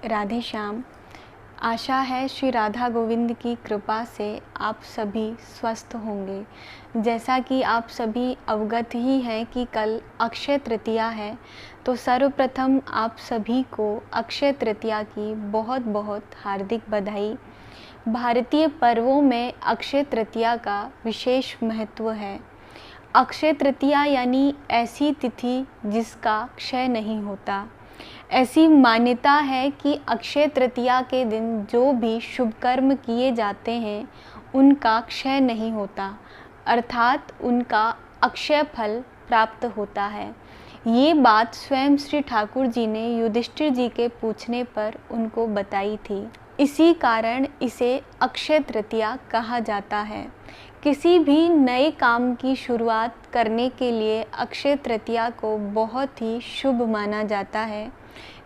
राधे श्याम। आशा है श्री राधा गोविंद की कृपा से आप सभी स्वस्थ होंगे। जैसा कि आप सभी अवगत ही हैं कि कल अक्षय तृतीया है, तो सर्वप्रथम आप सभी को अक्षय तृतीया की बहुत बहुत हार्दिक बधाई। भारतीय पर्वों में अक्षय तृतीया का विशेष महत्व है। अक्षय तृतीया यानी ऐसी तिथि जिसका क्षय नहीं होता। ऐसी मान्यता है कि अक्षय तृतीया के दिन जो भी शुभ कर्म किए जाते हैं उनका क्षय नहीं होता, अर्थात उनका अक्षय फल प्राप्त होता है। ये बात स्वयं श्री ठाकुर जी ने युधिष्ठिर जी के पूछने पर उनको बताई थी। इसी कारण इसे अक्षय तृतीया कहा जाता है। किसी भी नए काम की शुरुआत करने के लिए अक्षय तृतीया को बहुत ही शुभ माना जाता है।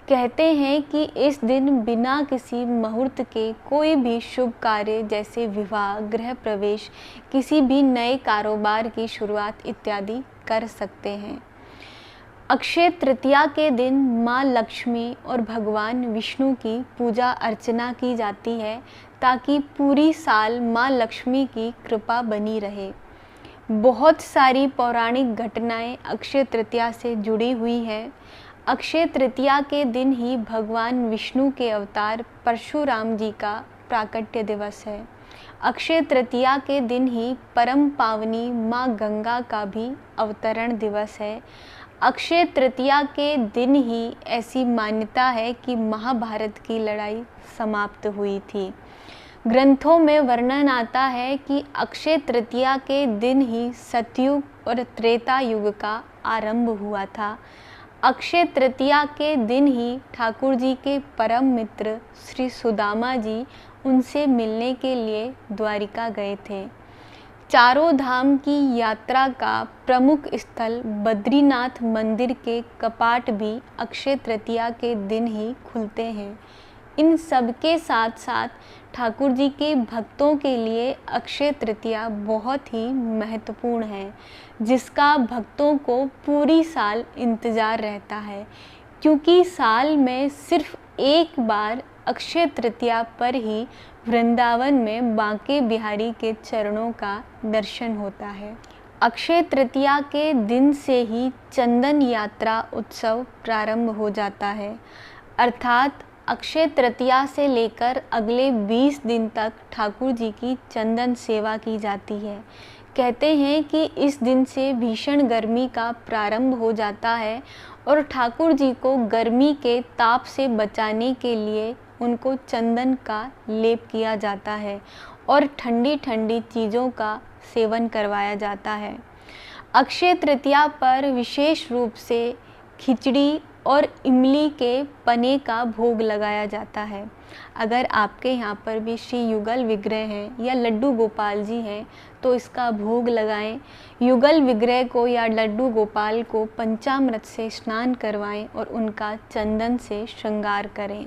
कहते हैं कि इस दिन बिना किसी मुहूर्त के कोई भी शुभ कार्य जैसे विवाह, गृह प्रवेश, किसी भी नए कारोबार की शुरुआत इत्यादि कर सकते हैं। अक्षय तृतीया के दिन माँ लक्ष्मी और भगवान विष्णु की पूजा अर्चना की जाती है ताकि पूरी साल माँ लक्ष्मी की कृपा बनी रहे। बहुत सारी पौराणिक घटनाएं अक्षय तृतीया से जुड़ी हुई हैं। अक्षय तृतीया के दिन ही भगवान विष्णु के अवतार परशुराम जी का प्राकट्य दिवस है। अक्षय तृतीया के दिन ही परम पावनी माँ गंगा का भी अवतरण दिवस है। अक्षय तृतीया के दिन ही ऐसी मान्यता है कि महाभारत की लड़ाई समाप्त हुई थी। ग्रंथों में वर्णन आता है कि अक्षय तृतीया के दिन ही सतयुग और त्रेता युग का आरंभ हुआ था। अक्षय तृतीया के दिन ही ठाकुर जी के परम मित्र श्री सुदामा जी उनसे मिलने के लिए द्वारिका गए थे। चारों धाम की यात्रा का प्रमुख स्थल बद्रीनाथ मंदिर के कपाट भी अक्षय तृतीया के दिन ही खुलते हैं। इन सब के साथ साथ ठाकुर जी के भक्तों के लिए अक्षय तृतीया बहुत ही महत्वपूर्ण है, जिसका भक्तों को पूरी साल इंतज़ार रहता है, क्योंकि साल में सिर्फ एक बार अक्षय तृतीया पर ही वृंदावन में बांके बिहारी के चरणों का दर्शन होता है। अक्षय तृतीया के दिन से ही चंदन यात्रा उत्सव प्रारंभ हो जाता है, अर्थात अक्षय तृतीया से लेकर अगले 20 दिन तक ठाकुर जी की चंदन सेवा की जाती है। कहते हैं कि इस दिन से भीषण गर्मी का प्रारंभ हो जाता है और ठाकुर जी को गर्मी के ताप से बचाने के लिए उनको चंदन का लेप किया जाता है और ठंडी ठंडी चीज़ों का सेवन करवाया जाता है। अक्षय तृतीया पर विशेष रूप से खिचड़ी और इमली के पने का भोग लगाया जाता है। अगर आपके यहाँ पर भी श्री युगल विग्रह हैं या लड्डू गोपाल जी हैं तो इसका भोग लगाएं। युगल विग्रह को या लड्डू गोपाल को पंचामृत से स्नान करवाएं और उनका चंदन से श्रृंगार करें।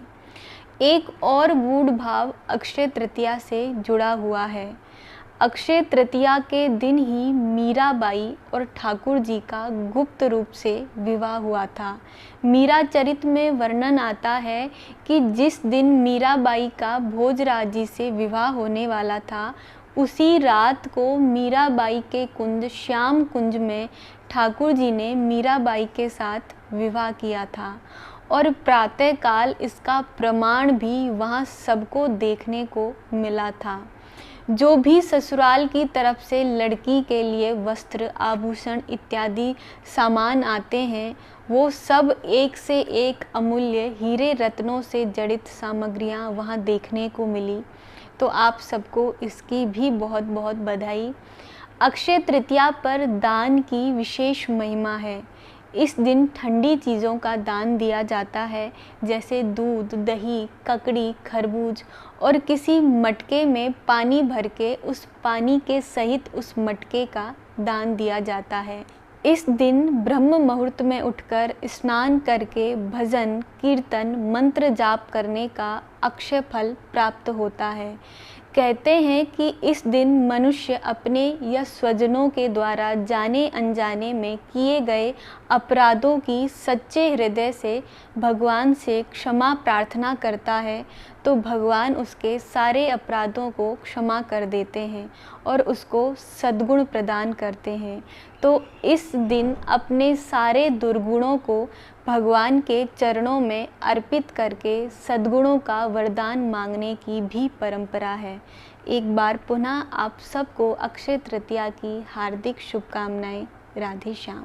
एक और गूढ़ भाव अक्षय तृतीया से जुड़ा हुआ है। अक्षय तृतीया के दिन ही मीराबाई और ठाकुर जी का गुप्त रूप से विवाह हुआ था। मीरा चरित में वर्णन आता है कि जिस दिन मीराबाई का भोजराज जी से विवाह होने वाला था, उसी रात को मीराबाई के कुंज श्याम कुंज में ठाकुर जी ने मीराबाई के साथ विवाह किया था और प्रातःकाल इसका प्रमाण भी वहाँ सबको देखने को मिला था। जो भी ससुराल की तरफ से लड़की के लिए वस्त्र, आभूषण इत्यादि सामान आते हैं, वो सब एक से एक अमूल्य हीरे रत्नों से जड़ित सामग्रियां वहां देखने को मिली। तो आप सबको इसकी भी बहुत बहुत बधाई। अक्षय तृतीया पर दान की विशेष महिमा है। इस दिन ठंडी चीज़ों का दान दिया जाता है, जैसे दूध, दही, ककड़ी, खरबूज, और किसी मटके में पानी भर के उस पानी के सहित उस मटके का दान दिया जाता है। इस दिन ब्रह्म मुहूर्त में उठकर स्नान करके भजन, कीर्तन, मंत्र जाप करने का अक्षय फल प्राप्त होता है। कहते हैं कि इस दिन मनुष्य अपने या स्वजनों के द्वारा जाने अनजाने में किए गए अपराधों की सच्चे हृदय से भगवान से क्षमा प्रार्थना करता है, तो भगवान उसके सारे अपराधों को क्षमा कर देते हैं और उसको सद्गुण प्रदान करते हैं। तो इस दिन अपने सारे दुर्गुणों को भगवान के चरणों में अर्पित करके सद्गुणों का वरदान मांगने की भी परंपरा है। एक बार पुनः आप सबको अक्षय तृतीया की हार्दिक शुभकामनाएं। राधे श्याम।